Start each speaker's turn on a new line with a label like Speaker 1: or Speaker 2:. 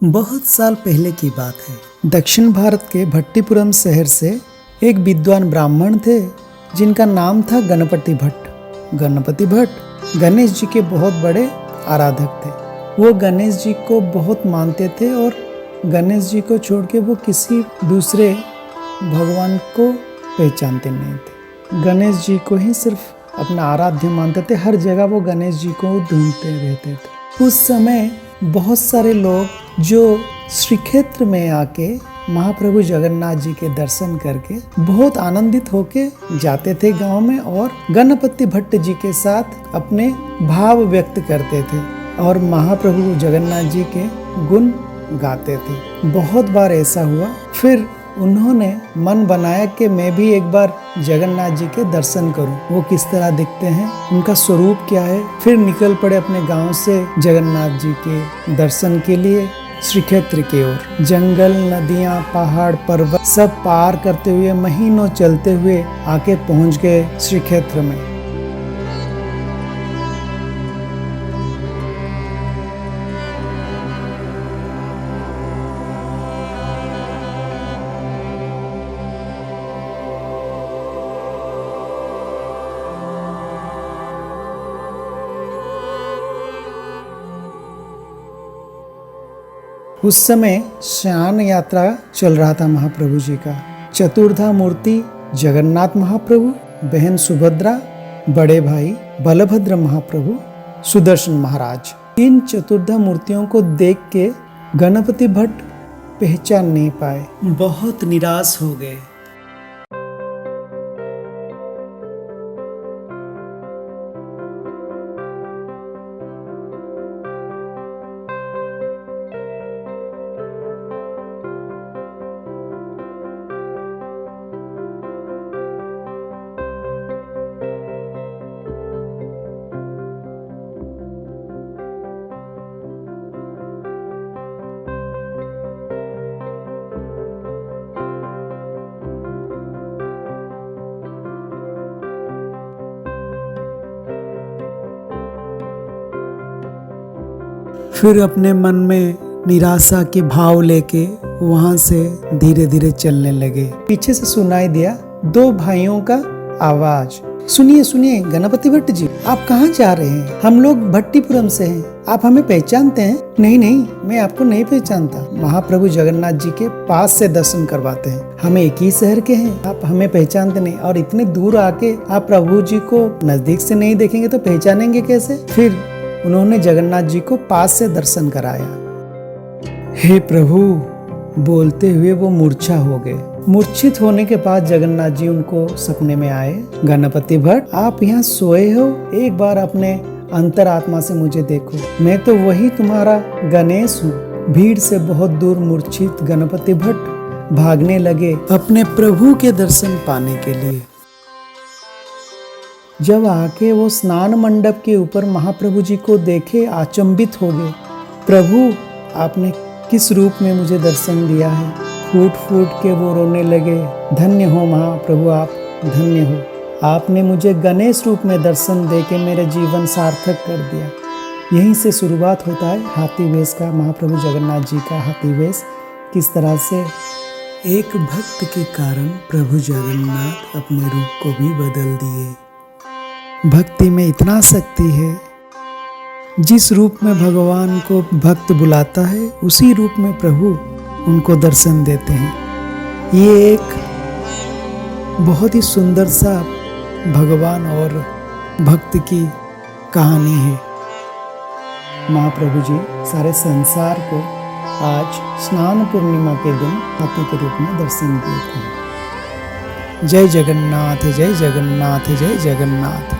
Speaker 1: बहुत साल पहले की बात है। दक्षिण भारत के भट्टीपुरम शहर से एक विद्वान ब्राह्मण थे जिनका नाम था गणपति भट्ट। गणपति भट्ट गणेश जी के बहुत बड़े आराधक थे। वो गणेश जी को बहुत मानते थे और गणेश जी को छोड़ के वो किसी दूसरे भगवान को पहचानते नहीं थे। गणेश जी को ही सिर्फ अपना आराध्य मानते थे। हर जगह वो गणेश जी को ढूंढते रहते थे। उस समय बहुत सारे लोग जो श्री क्षेत्र में आके महाप्रभु जगन्नाथ जी के दर्शन करके बहुत आनंदित होके जाते थे गांव में और गणपति भट्ट जी के साथ अपने भाव व्यक्त करते थे और महाप्रभु जगन्नाथ जी के गुण गाते थे। बहुत बार ऐसा हुआ। फिर उन्होंने मन बनाया कि मैं भी एक बार जगन्नाथ जी के दर्शन करूं। वो किस तरह दिखते हैं, उनका स्वरूप क्या है। फिर निकल पड़े अपने गांव से जगन्नाथ जी के दर्शन के लिए श्री क्षेत्र की ओर। जंगल, नदियां, पहाड़, पर्वत सब पार करते हुए महीनों चलते हुए आके पहुंच गए श्री क्षेत्र में। उस समय शयन यात्रा चल रहा था महाप्रभु जी का। चतुर्धा मूर्ति जगन्नाथ महाप्रभु, बहन सुभद्रा, बड़े भाई बलभद्र महाप्रभु, सुदर्शन महाराज। इन चतुर्धा मूर्तियों को देख के गणपति भट्ट पहचान नहीं पाए, बहुत निराश हो गए। फिर अपने मन में निराशा के भाव लेके वहां से धीरे धीरे चलने लगे। पीछे से सुनाई दिया दो भाइयों का आवाज, सुनिए सुनिए गणपति भट्ट जी, आप कहाँ जा रहे हैं? हम लोग भट्टीपुरम से हैं, आप हमें पहचानते हैं? नहीं नहीं, मैं आपको नहीं पहचानता। महाप्रभु जगन्नाथ जी के पास से दर्शन करवाते हैं, हम एक ही शहर के हैं, आप हमें पहचानते नहीं और इतने दूर आके आप प्रभु जी को नजदीक से नहीं देखेंगे तो पहचानेंगे कैसे? फिर उन्होंने जगन्नाथ जी को पास से दर्शन कराया। हे प्रभु बोलते हुए वो मूर्छा हो गए। मूर्छित होने के बाद जगन्नाथ जी उनको सपने में आए। गणपति भट्ट, आप यहाँ सोए हो, एक बार अपने अंतरात्मा से मुझे देखो, मैं तो वही तुम्हारा गणेश हूँ। भीड़ से बहुत दूर मूर्छित गणपति भट्ट भागने लगे अपने प्रभु के दर्शन पाने के लिए। जब आके वो स्नान मंडप के ऊपर महाप्रभु जी को देखे, अचंभित हो गए। प्रभु आपने किस रूप में मुझे दर्शन दिया है? फूट फूट के वो रोने लगे। धन्य हो महाप्रभु, आप धन्य हो, आपने मुझे गणेश रूप में दर्शन देके मेरे जीवन सार्थक कर दिया। यहीं से शुरुआत होता है हाथी वेश का। महाप्रभु जगन्नाथ जी का हाथी वेश, किस तरह से एक भक्त के कारण प्रभु जगन्नाथ अपने रूप को भी बदल दिए। भक्ति में इतना शक्ति है, जिस रूप में भगवान को भक्त बुलाता है उसी रूप में प्रभु उनको दर्शन देते हैं। ये एक बहुत ही सुंदर सा भगवान और भक्त की कहानी है। महाप्रभु जी सारे संसार को आज स्नान पूर्णिमा के दिन हाथी के रूप में दर्शन देते हैं। जय जगन्नाथ, जय जगन्नाथ, जय जगन्नाथ।